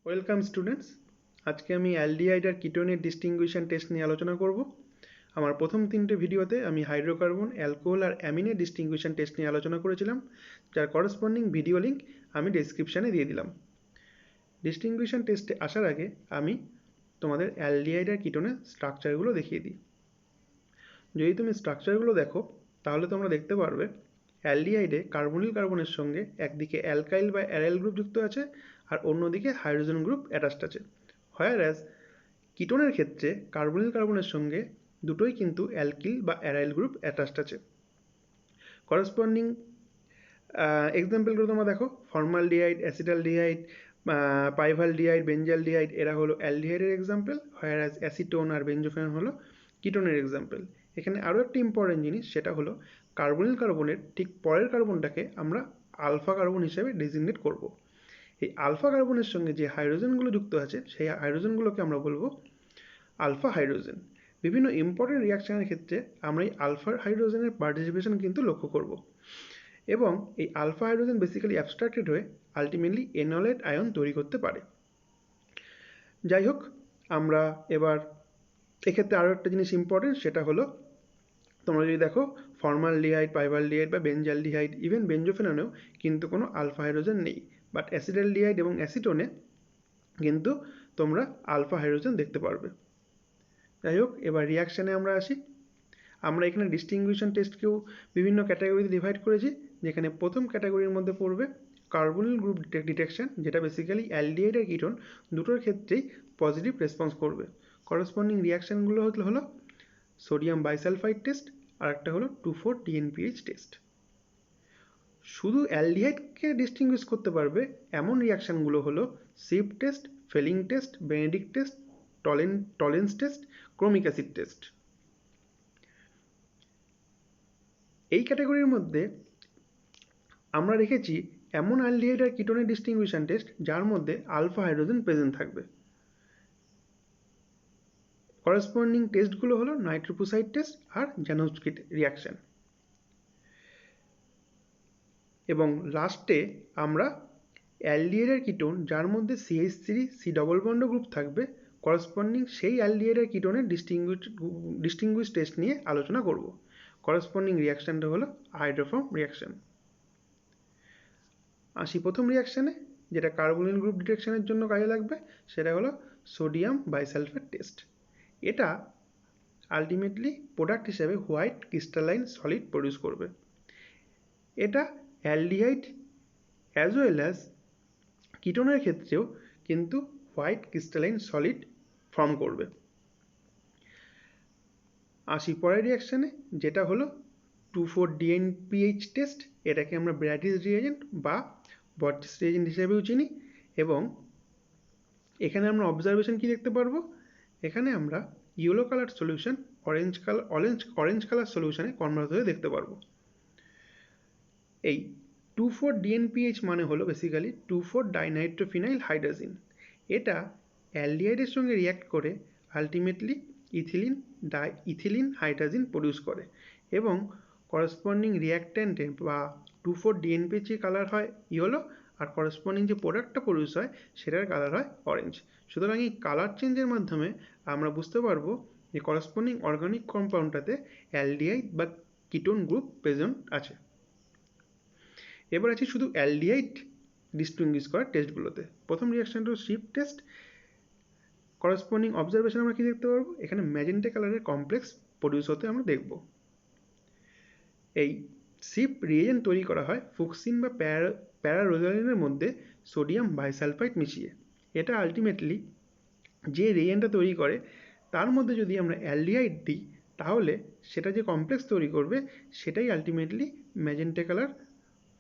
Welcome students. আজকে আমি aldehyde আর কিটোনের ডিস্টিংগুইশন test নিয়ে আলোচনা করব। আমার প্রথম তিনটে ভিডিওতে আমি হাইড্রোকার্বন, অ্যালকোহল আর অ্যামিনের ডিস্টিংগুইশন টেস্ট নিয়ে আলোচনা করেছিলাম, যার করসপন্ডিং ভিডিও লিঙ্ক আমি ডেসক্রিপশানে দিয়ে দিলাম। ডিস্টিংগুইশন টেস্টে আসার আগে আমি তোমাদের অ্যালডিহাইড আর কিটোনের স্ট্রাকচারগুলো দেখিয়ে দিই। যদি তুমি স্ট্রাকচারগুলো দেখো তাহলে তোমরা দেখতে পারবে অ্যালডিহাইডে কার্বনিল কার্বনের সঙ্গে একদিকে অ্যালকাইল বা অ্যারাইল গ্রুপ যুক্ত আছে আর অন্যদিকে হাইড্রোজেন গ্রুপ অ্যাটাচড আছে। হোয়ারঅ্যাজ কিটোনের ক্ষেত্রে কার্বনিল কার্বনের সঙ্গে দুটোই কিন্তু অ্যালকিল বা অ্যারাইল গ্রুপ অ্যাটাচড আছে। করসপন্ডিং এক্সাম্পলগুলো তোমরা দেখো, ফর্মালডিহাইড, অ্যাসিটালডিহাইড, পাইভালডিহাইড, বেঞ্জালডিহাইড এরা হলো অ্যালডিহাইডের এক্সাম্পল, হোয়ারঅ্যাজ অ্যাসিটোন আর বেঞ্জোফেনন হলো কিটোনের এক্সাম্পল। এখানে আরও একটি ইম্পর্টেন্ট জিনিস, সেটা হলো কার্বনিল কার্বনের ঠিক পরের কার্বনটাকে আমরা আলফা কার্বন হিসেবে ডেজিগনেট করব। এই আলফা কার্বনের সঙ্গে যে হাইড্রোজেনগুলো যুক্ত আছে সেই হাইড্রোজেনগুলোকে আমরা বলবো আলফা হাইড্রোজেন। বিভিন্ন ইম্পর্টেন্ট রিয়াকশনের ক্ষেত্রে আমরা এই আলফা হাইড্রোজেনের পার্টিসিপেশন কিন্তু লক্ষ্য করব, এবং এই আলফা হাইড্রোজেন বেসিক্যালি অ্যাবস্ট্রাক্টেড হয়ে আলটিমেটলি এনলেট আয়ন তৈরি করতে পারে। যাই হোক, আমরা এবার এক্ষেত্রে আরও একটা জিনিস ইম্পর্টেন্ট, সেটা হলো তোমরা যদি দেখো ফর্মালডিহাইড, পাইভালডিহাইড বা বেঞ্জালডিহাইড, ইভেন বেঞ্জোফেননেও কিন্তু কোনো আলফা হাইড্রোজেন নেই, বাট অ্যাসিটালডিহাইড এবং অ্যাসিটোনে কিন্তু তোমরা আলফা হাইড্রোজেন দেখতে পারবে। যাই হোক, এবার রিয়াকশানে আমরা আসি। আমরা এখানে ডিস্টিংগুইশন টেস্টকেও বিভিন্ন ক্যাটাগরিতে ডিভাইড করেছি, যেখানে প্রথম ক্যাটাগরির মধ্যে পড়বে কার্বনিল গ্রুপ ডিটেকশন, যেটা বেসিক্যালি অ্যালডিহাইড আর কিটোন দুটোর ক্ষেত্রেই পজিটিভ রেসপন্স করবে। করসপন্ডিং রিয়াকশানগুলো হলো সোডিয়াম বাইসালফাইড টেস্ট আর একটা হলো 2,4-DNPH টেস্ট। শুধু অ্যালডিহাইডকে ডিস্টিংগুইশ করতে পারবে এমন রিয়াকশানগুলো হলো Schiff test, Fehling test, Benedict test, Tollens test, chromic acid test. এই ক্যাটাগরির মধ্যে আমরা রেখেছি এমন অ্যালডিহাইড আর কিটোনের ডিস্টিংগুইশন টেস্ট যার মধ্যে আলফা হাইড্রোজেন প্রেজেন্ট থাকবে। করসপন্ডিং টেস্টগুলো হলো নাইট্রোপোসাইড টেস্ট আর জানোভস্কি রিয়াকশন। এবং লাস্টে আমরা অ্যালডিহাইড আর কিটোন যার মধ্যে CH3 ডবল বন্ড গ্রুপ থাকবে, করসপন্ডিং সেই অ্যালডিহাইড আর কিটোনের ডিস্টিংগুইশ টেস্ট নিয়ে আলোচনা করব। করসপন্ডিং রিয়াকশানটা হলো হাইড্রোফর্ম রিয়াকশান। আসি প্রথম রিয়াকশানে, যেটা কার্বনিল গ্রুপ ডিটেকশনের জন্য কাজে লাগবে, সেটা হলো সোডিয়াম বাইসালফেট টেস্ট। এটা আলটিমেটলি প্রোডাক্ট হিসেবে হোয়াইট ক্রিস্টালাইন সলিড প্রডিউস করবে। এটা অ্যালডিহাইড অ্যাজ ওয়েল অ্যাজ কিটোনের ক্ষেত্রেও কিন্তু হোয়াইট ক্রিস্টালাইন সলিড ফর্ম করবে। আসি পরের রিয়াকশানে, যেটা হলো 2,4-DNPH টেস্ট। এটাকে আমরা ব্র্যাডিস রিয়েজেন্ট বা বটস রিয়েজেন্ট হিসেবেও চিনি। এবং এখানে আমরা অবজারভেশন কি দেখতে পারবো, এখানে আমরা yellow colour solution orange colour সলিউশনে কনভার্ট হয়ে দেখতে পারবো। এই 2,4-DNPH মানে হলো বেসিক্যালি 2,4-ডাইনাইট্রোফিনাইল হাইড্রোজিন। এটা অ্যালডিহাইডের সঙ্গে রিয়াক্ট করে আলটিমেটলি ইথিলিন হাইড্রোজিন প্রডিউস করে, এবং করসপন্ডিং রিয়াক্ট্যান্টে বা 2,4-DNPH কালার হয় ইয়েলো, আর করসপন্ডিং যে প্রোডাক্টটা প্রডিউস হয় সেটার কালার হয় অরেঞ্জ। সুতরাং এই কালার চেঞ্জের মাধ্যমে আমরা বুঝতে পারবো যে করসপন্ডিং অর্গানিক কম্পাউন্ডটাতে অ্যালডিহাইড বা কিটোন গ্রুপ প্রেজেন্ট আছে। এবার আছে শুধু অ্যালডিহাইড ডিস্টিংগুইশ করার টেস্টগুলোতে। প্রথম রিয়াকশানটা হলো সিপ টেস্ট। করসপন্ডিং অবজারভেশন আমরা কি দেখতে পারবো, এখানে ম্যাজেন্টা কালারের কমপ্লেক্স প্রডিউস হতে আমরা দেখব। এই সিপ রিয়েজেন্ট তৈরি করা হয় ফুকসিন বা প্যারারোজালিনের মধ্যে সোডিয়াম বাইসালফাইড মিশিয়ে। এটা আলটিমেটলি যে রিয়েজেন্টটা তৈরি করে তার মধ্যে যদি আমরা অ্যালডিহাইড দিই তাহলে সেটা যে কমপ্লেক্স তৈরি করবে সেটাই আলটিমেটলি ম্যাজেন্টা কালার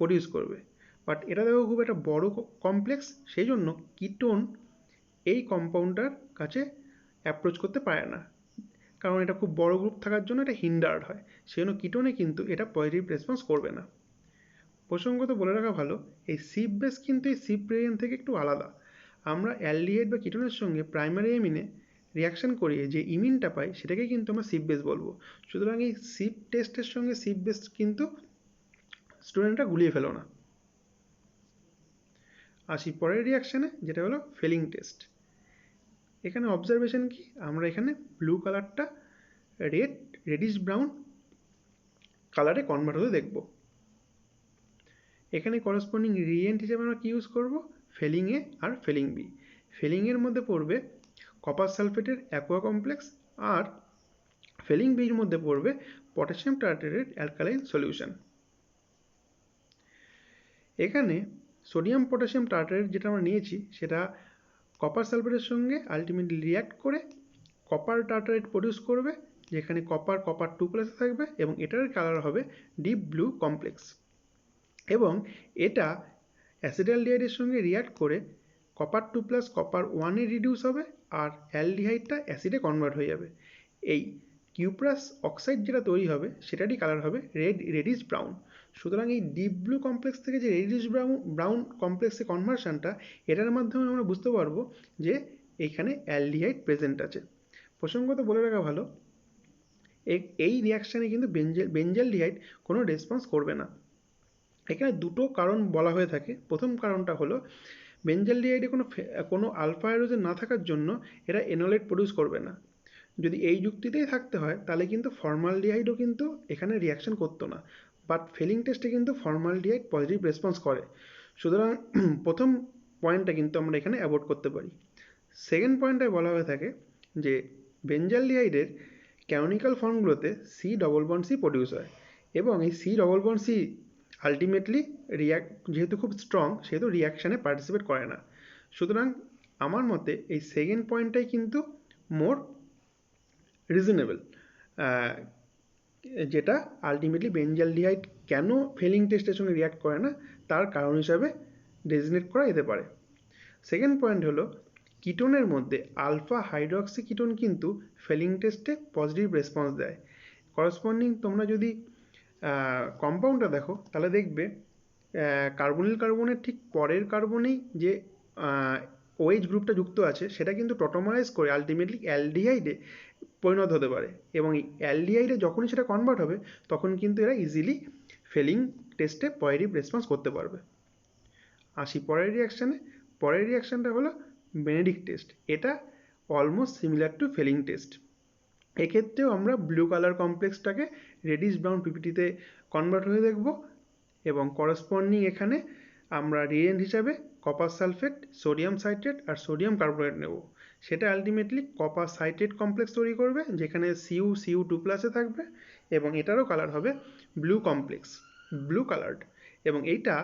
প্রডিউস করবে। বাট এটা দেখো খুব একটা বড় কমপ্লেক্স, সেই জন্য কিটোন এই কম্পাউন্ডটার কাছে অ্যাপ্রোচ করতে পারে না, কারণ এটা খুব বড় গ্রুপ থাকার জন্য এটা হিন্ডার্ড হয়। সেই জন্য কিটোনে কিন্তু এটা পজিটিভ রেসপন্স করবে না। প্রসঙ্গত বলে রাখা ভালো, এই সিপ বেস কিন্তু এই সিপ রিয়েজেন্ট থেকে একটু আলাদা। আমরা অ্যালডিহাইড বা কিটোনের সঙ্গে প্রাইমারি এমিনে রিয়াকশান করিয়ে যে ইমিনটা পাই সেটাকে কিন্তু আমরা সিপ বেস বলবো। সুতরাং এই সিপ টেস্টের সঙ্গে সিপ বেস কিন্তু স্টুডেন্টরা গুলিয়ে ফেলো না। আসি পরের রিয়াকশানে, যেটা হলো ফেলিং টেস্ট। এখানে অবজারভেশন কি, আমরা এখানে ব্লু কালারটা রেডিশ ব্রাউন কালারে কনভার্ট হতে দেখব। এখানে করসপন্ডিং রিয়েজেন্ট হিসেবে আমরা কি ইউজ করব, ফেলিং এ আর ফেলিং বি। ফেলিং এর মধ্যে পড়বে কপার সালফেটের অ্যাকোয়া কমপ্লেক্স, আর ফেলিং বির মধ্যে পড়বে পটাশিয়াম টার্টারেট অ্যালকালাইন সলিউশন। এখানে সোডিয়াম পটাশিয়াম টার্টারেট যেটা আমরা নিয়েছি সেটা কপার সালফেটের সঙ্গে আলটিমেটলি রিয়াক্ট করে কপার টার্টারেট প্রডিউস করবে, যেখানে কপার 2+ থাকবে এবং এটার কালার হবে ডিপ ব্লু কমপ্লেক্স। এবং এটা অ্যাসিডালডিহাইডের সঙ্গে রিয়াক্ট করে কপার 2+ কপার 1 রিডিউস হবে, আর অ্যালডিহাইডটা অ্যাসিডে কনভার্ট হয়ে যাবে। এই কিউপ্রাস অক্সাইড যেটা তৈরি হবে সেটারই কালার হবে রেডিশ ব্রাউন। সুতরাং এই ডিপ ব্লু কমপ্লেক্স থেকে যে রেডিশ ব্রাউন কমপ্লেক্সে কনভার্সানটা, এটার মাধ্যমে আমরা বুঝতে পারবো যে এইখানে অ্যালডিহাইড প্রেজেন্ট আছে। প্রসঙ্গত বলে রাখা ভালো, এই রিয়াকশানে কিন্তু বেঞ্জালডিহাইড কোনো রেসপন্স করবে না। এখানে দুটো কারণ বলা হয়ে থাকে। প্রথম কারণটা হলো বেঞ্জালডিহাইডে কোনো আলফা হাইড্রোজেন না থাকার জন্য এরা এনোলেট প্রডিউস করবে না। যদি এই যুক্তিতেই থাকতে হয় তাহলে কিন্তু ফর্মালডিহাইডও কিন্তু এখানে রিয়াকশন করতো না, বাট ফেলিং টেস্টে কিন্তু ফর্মালডিহাইড পজিটিভ রেসপন্স করে। সুতরাং প্রথম পয়েন্টটা কিন্তু আমরা এখানে অ্যাভয়েড করতে পারি। সেকেন্ড পয়েন্টটায় বলা হয়ে থাকে যে বেঞ্জালডিহাইডের ক্যানোনিক্যাল ফর্মগুলোতে C++ প্রডিউস হয়, এবং এই C++ আলটিমেটলি যেহেতু খুব স্ট্রং সেহেতু রিয়াকশানে পার্টিসিপেট করে না। সুতরাং আমার মতে এই সেকেন্ড পয়েন্টটাই কিন্তু মোর রিজনেবল, যেটা আলটিমেটলি বেঞ্জালডিহাইড কেন ফেলিং টেস্টের সঙ্গে রিয়াক্ট করে না তার কারণ হিসাবে ডেজিগনেট করা যেতে পারে। সেকেন্ড পয়েন্ট হলো কিটোনের মধ্যে আলফা হাইড্রক্সি কিটোন কিন্তু ফেলিং টেস্টে পজিটিভ রেসপন্স দেয়। করসপন্ডিং তোমরা যদি কম্পাউন্ডটা দেখো তাহলে দেখবে কার্বনিল কার্বনের ঠিক পরের কার্বনেই যে OH গ্রুপটা যুক্ত আছে সেটা কিন্তু টটোমারাইজ করে আলটিমেটলি অ্যালডিহাইডে পরিণত হতে পারে, এবং এই অ্যালডিহাইডে যখনই সেটা কনভার্ট হবে তখন কিন্তু এরা ইজিলি ফেলিং টেস্টে পজিটিভ রেসপন্স করতে পারবে। আসি পরের রিয়াকশানে। পরের রিয়াকশানটা হলো বেনেডিক্ট টেস্ট। এটা almost similar to Fehling test. এক্ষেত্রেও আমরা ব্লু কালার কমপ্লেক্সটাকে রেডিশ ব্রাউন পিপিটিতে কনভার্ট হয়ে দেখব, এবং করসপন্ডিং এখানে আমরা রিয়েজেন্ট হিসাবে কপার সালফেট, সোডিয়াম সাইট্রেট আর সোডিয়াম কার্বোনেট নেব। সেটা আলটিমেটলি কপার সাইট্রেট কমপ্লেক্স তৈরি করবে, যেখানে Cu2+ থাকবে, এবং এটারও কালার হবে ব্লু কমপ্লেক্স, ব্লু কালার্ড। এবং এইটা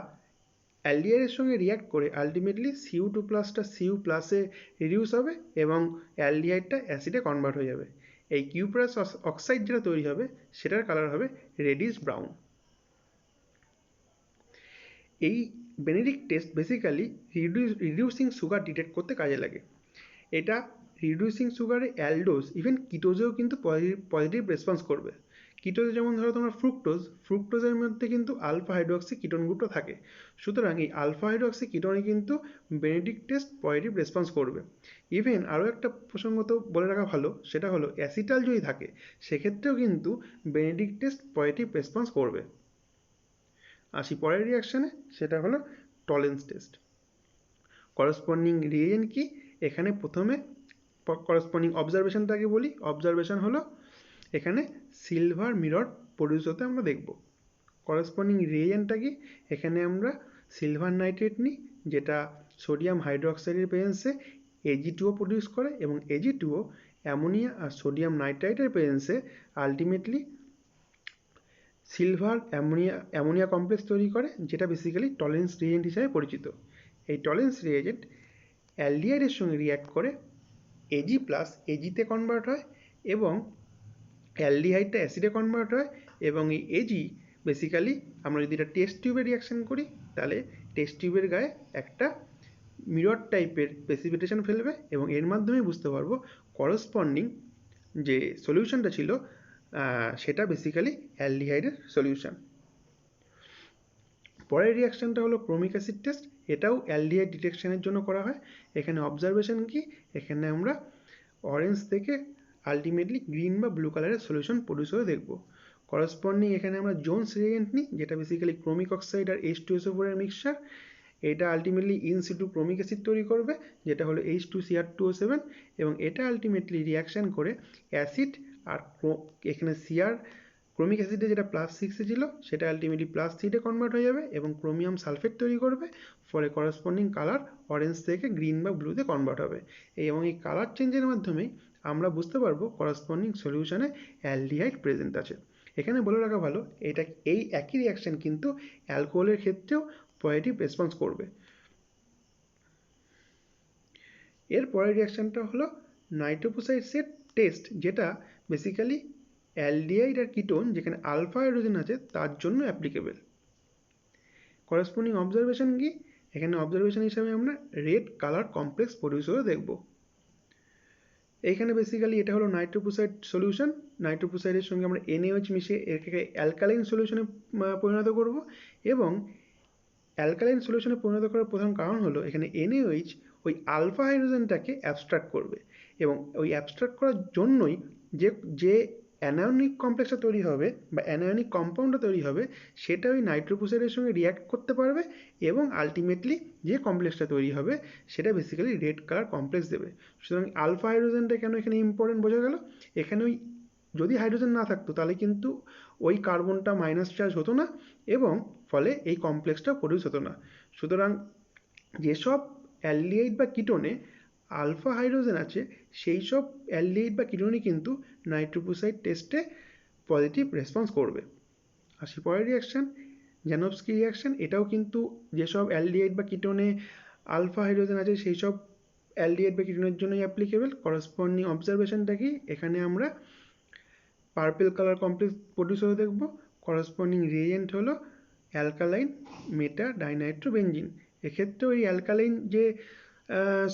অ্যালডিহাইডের সঙ্গে রিয়াক্ট করে আলটিমেটলি Cu2+টা Cu+ রিডিউস হবে এবং অ্যালডিহাইডটা অ্যাসিডে কনভার্ট হয়ে যাবে। এই কিউপ্রাস অক্সাইড যেটা তৈরি হবে সেটার কালার হবে রেডিশ ব্রাউন। এই Benedict test basically reducing sugar detect করতে কাজে লাগে। এটা রিডিউসিং সুগারে অ্যালডোজ, ইভেন কিটোজেও কিন্তু পজিটিভ রেসপন্স করবে। কিটোজে যেমন ধরো তোমার ফ্রুক্টোজের মধ্যে কিন্তু আলফা হাইড্রক্সি কিটোন গ্রুপটা থাকে। সুতরাং এই আলফা হাইড্রক্সি কিটোনে কিন্তু বেনেডিক্ট টেস্ট পজিটিভ রেসপন্স করবে। ইভেন আরও একটা প্রসঙ্গত বলে রাখা ভালো, সেটা হলো অ্যাসিটাল যদি থাকে সেক্ষেত্রেও কিন্তু বেনেডিক্ট টেস্ট পজিটিভ রেসপন্স করবে। আসি পরের রিয়াকশানে, সেটা হলো টলেন্স টেস্ট। করসপন্ডিং রিয়েজেন্ট কি, এখানে প্রথমে করসপন্ডিং অবজারভেশনটাকে বলি। অবজারভেশন হলো এখানে সিলভার মিরর প্রডিউস হতে আমরা দেখব। করসপন্ডিং রিয়েজেন্টটা কি, এখানে আমরা সিলভার নাইট্রেট নিই, যেটা সোডিয়াম হাইড্রোক্সাইডের প্রেজেন্সে Ag2O প্রডিউস করে, এবং Ag2O অ্যামোনিয়া আর সোডিয়াম নাইট্রাইটের প্রেজেন্সে আলটিমেটলি সিলভার অ্যামোনিয়া কমপ্লেক্স তৈরি করে, যেটা বেসিক্যালি টলেন্স রিয়েজেন্ট হিসাবে পরিচিত। এই টলেন্স রিয়েজেন্ট অ্যালডিহাইডের সঙ্গে রিয়াক্ট করে Ag+ Agতে কনভার্ট হয়, এবং অ্যালডিহাইডটা অ্যাসিডে কনভার্ট হয়, এবং এই Ag বেসিক্যালি আমরা যদি এটা টেস্ট টিউবে রিয়াকশান করি তাহলে টেস্ট টিউবের গায়ে একটা মিরর টাইপের প্রেসিপিটেশন ফেলবে, এবং এর মাধ্যমে বুঝতে পারবো করসপন্ডিং যে সলিউশনটা ছিল সেটা বেসিক্যালি অ্যালডিহাইডের সলিউশন। পরের রিয়াকশানটা হলো ক্রোমিক অ্যাসিড টেস্ট। এটাও অ্যালডিহাইড ডিটেকশনের জন্য করা হয়। এখানে অবজারভেশন কি, এখানে আমরা অরেঞ্জ থেকে আলটিমেটলি গ্রিন বা ব্লু কালারের সলিউশন প্রডিউস হয়ে দেখব। করসপন্ডিং এখানে আমরা জোনস রিয়েজেন্ট নিই, যেটা বেসিক্যালি ক্রোমিক অক্সাইড আর H2SO4 এর মিক্সচার। এটা ultimately in situ chromic acid তৈরি করবে, যেটা হলো H2Cr2O7, এবং এটা আলটিমেটলি রিয়াকশান করে অ্যাসিড আর এখানে সিআর ক্রোমিক অ্যাসিডে যেটা +6 ছিল সেটা আলটিমেটলি +3 কনভার্ট হয়ে যাবে এবং ক্রোমিয়াম সালফেট তৈরি করবে, ফলে করসপন্ডিং কালার অরেঞ্জ থেকে গ্রিন বা ব্লুতে কনভার্ট হবে। এবং এই কালার চেঞ্জের মাধ্যমেই আমরা বুঝতে পারবো করসপন্ডিং সলিউশনে অ্যালডিহাইড প্রেজেন্ট আছে। এখানে বলে রাখা ভালো, এই একই রিয়াকশান কিন্তু অ্যালকোহলের ক্ষেত্রেও পজিটিভ রেসপন্স করবে। এর পরের রিয়াকশানটা হলো নাইট্রোপোসাইডসের টেস্ট, যেটা বেসিক্যালি অ্যালডিহাইড আর কিটোন যেখানে আলফা হাইড্রোজেন আছে তার জন্য অ্যাপ্লিকেবল। করসপন্ডিং অবজারভেশন কি? এখানে অবজারভেশন হিসাবে আমরা রেড কালার কমপ্লেক্স প্রডিউস হতে দেখব। এইখানে বেসিক্যালি এটা হলো নাইট্রোপোসাইড সলিউশন। নাইট্রোপোসাইডের সঙ্গে আমরা NaOH মিশিয়ে এটাকে অ্যালকালাইন সলিউশনে পরিণত করব, এবং অ্যালকালাইন সলিউশনে পরিণত করার প্রধান কারণ হলো এখানে NaOH ওই আলফা হাইড্রোজেনটাকে অ্যাবস্ট্রাক্ট করবে, এবং ওই অ্যাবস্ট্রাক্ট করার জন্যই যে অ্যানায়নিক কমপ্লেক্সটা তৈরি হবে বা অ্যানায়নিক কম্পাউন্ডটা তৈরি হবে সেটা ওই নাইট্রোপোসাইডের সঙ্গে রিয়াক্ট করতে পারবে, এবং আলটিমেটলি যে কমপ্লেক্সটা তৈরি হবে সেটা বেসিক্যালি রেড কালার কমপ্লেক্স দেবে। সুতরাং আলফা হাইড্রোজেনটা কেন এখানে ইম্পর্টেন্ট বোঝা গেল। এখানে ওই যদি হাইড্রোজেন না থাকতো তাহলে কিন্তু ওই কার্বনটা মাইনাস চার্জ হতো না, এবং ফলে এই কমপ্লেক্সটা প্রডিউস হতো না। সুতরাং যেসব অ্যালডিহাইড বা কিটোনে আলফা হাইড্রোজেন আছে সেই সব অ্যালডিহাইড বা কিটোনই কিন্তু নাইট্রোপোসাইড টেস্টে পজিটিভ রেসপন্স করবে। আসি পরের রিয়াকশান, জানোভস্কি রিয়াকশান। এটাও কিন্তু যেসব অ্যালডিহাইড বা কিটোনে আলফা হাইড্রোজেন আছে সেই সব অ্যালডিহাইড বা কিটোনের জন্যই অ্যাপ্লিকেবল। করসপন্ডিং অবজারভেশনটা কি? এখানে আমরা পার্পল কালার কমপ্লেক্স প্রডিউস হতে দেখব। করসপন্ডিং রিয়েজেন্ট হলো অ্যালকালাইন মেটা ডাইনাইট্রোবেনজিন। এক্ষেত্রেও এই অ্যালকালাইন যে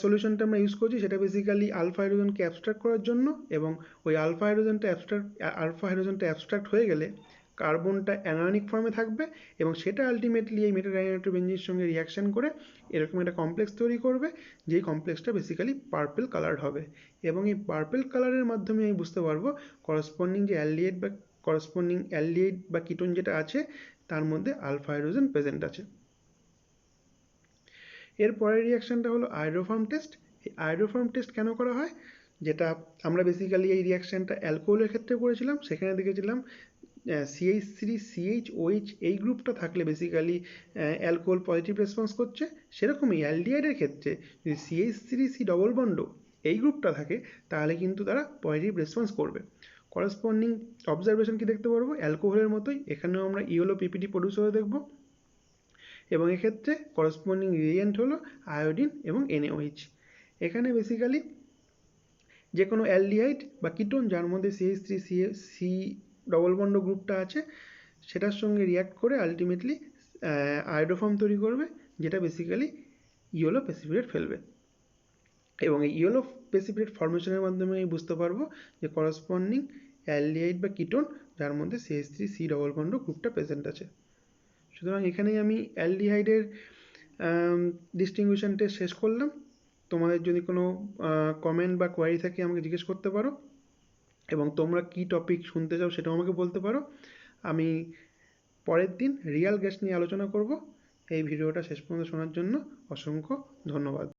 সলিউশনটা আমরা ইউজ করছি সেটা বেসিক্যালি আলফা হাইড্রোজেনকে অ্যাবস্ট্রাক্ট করার জন্য, এবং ওই আলফা হাইড্রোজেনটা অ্যাবস্ট্রাক্ট হয়ে গেলে কার্বনটা অ্যানায়নিক ফর্মে থাকবে, এবং সেটা আলটিমেটলি এই মেটা ডাইনাইট্রোবেনজিনের সঙ্গে রিয়াকশান করে এরকম একটা কমপ্লেক্স তৈরি করবে, যেই কমপ্লেক্সটা বেসিক্যালি পার্পল কালার্ড হবে। এবং এই পার্পল কালারের মাধ্যমে আমি বুঝতে পারবো করসপন্ডিং যে অ্যালডিহাইড বা কিটোন যেটা আছে তার মধ্যে আলফা হাইড্রোজেন প্রেজেন্ট আছে। এর পরের রিয়াকশানটা হলো আয়োডোফর্ম টেস্ট। এই আয়োডোফর্ম টেস্ট কেন করা হয়? যেটা আমরা বেসিক্যালি এই রিয়াকশানটা অ্যালকোহলের ক্ষেত্রে করেছিলাম, সেখানে দেখেছিলাম CH3CHOH এই গ্রুপটা থাকলে বেসিক্যালি অ্যালকোহল পজিটিভ রেসপন্স করছে। সেরকমই অ্যালডিহাইডের ক্ষেত্রে যদি CH3C ডবল বন্ড এই গ্রুপটা থাকে তাহলে কিন্তু তারা পজিটিভ রেসপন্স করবে। করসপন্ডিং অবজারভেশন কি দেখতে পারবো? অ্যালকোহলের মতোই এখানেও আমরা ইয়েলো PPT প্রডিউস হতে দেখব, এবং এক্ষেত্রে করসপন্ডিং রিয়েজেন্ট হলো আয়োডিন এবং NaOH। এখানে বেসিক্যালি যে কোনো অ্যালডিহাইড বা কিটোন যার মধ্যে CH3C ডবল বন্ড গ্রুপটা আছে সেটার সঙ্গে রিয়াক্ট করে আলটিমেটলি আয়োডোফর্ম তৈরি করবে, যেটা বেসিক্যালি ইয়েলো প্রেসিপিটেট ফেলবে। এবং এই ইয়েলো প্রেসিপিটেট ফর্মেশনের মাধ্যমে আমি বুঝতে পারবো যে করসপন্ডিং অ্যালডিহাইড বা কিটোন যার মধ্যে CH3C ডবল বন্ড গ্রুপটা প্রেজেন্ট আছে। সুতরাং এখানেই আমি অ্যালডিহাইডের ডিস্টিংগুইশন টেস্ট শেষ করলাম। তোমাদের যদি কোনো কমেন্ট বা কোয়ারি থাকে আমাকে জিজ্ঞেস করতে পারো, এবং তোমরা কী টপিক শুনতে চাও সেটাও আমাকে বলতে পারো। আমি পরের দিন রিয়াল গ্যাস নিয়ে আলোচনা করব। এই ভিডিওটা শেষ পর্যন্ত শোনার জন্য অসংখ্য ধন্যবাদ।